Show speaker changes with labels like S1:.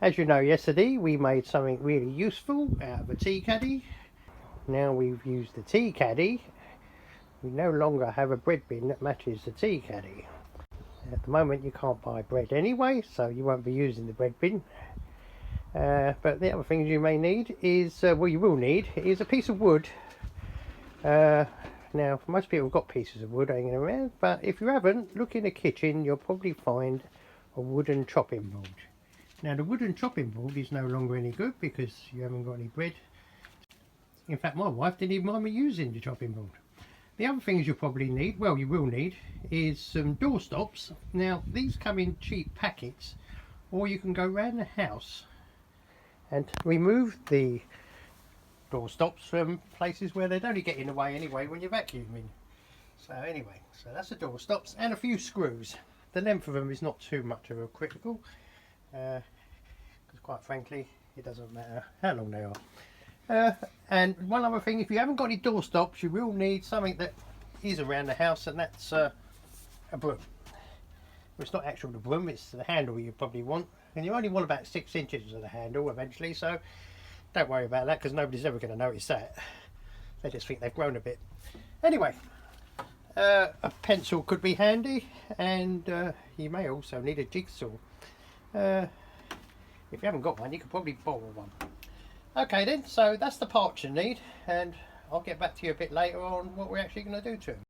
S1: As you know, yesterday we made something really useful out of a tea caddy. Now we've used the tea caddy, we no longer have a bread bin that matches the tea caddy. At the moment you can't buy bread anyway, so you won't be using the bread bin. But the other things you may need is, well, you will need, is a piece of wood. Now most people have got pieces of wood hanging around, but if you haven't, look in the kitchen, you'll probably find a wooden chopping board. Now the wooden chopping board is no longer any good because you haven't got any bread. In fact, my wife didn't even mind me using the chopping board. The other things you'll probably need, well, you will need, is some door stops. Now these come in cheap packets, or you can go around the house and remove the door stops from places where they'd only get in the way anyway when you're vacuuming. So anyway, so that's the door stops and a few screws. The length of them is not too much of a critical, because quite frankly it doesn't matter how long they are. And one other thing, if you haven't got any door stops, you will need something that is around the house, and that's a broom. Well, it's not actually the broom, it's the handle you probably want, and you only want about 6 inches of the handle eventually, so don't worry about that because nobody's ever going to notice that. They just think they've grown a bit. Anyway, a pencil could be handy, and you may also need a jigsaw. If you haven't got one, you could probably borrow one. Okay then, so that's the parts you need, and I'll get back to you a bit later on what we're actually going to do to them.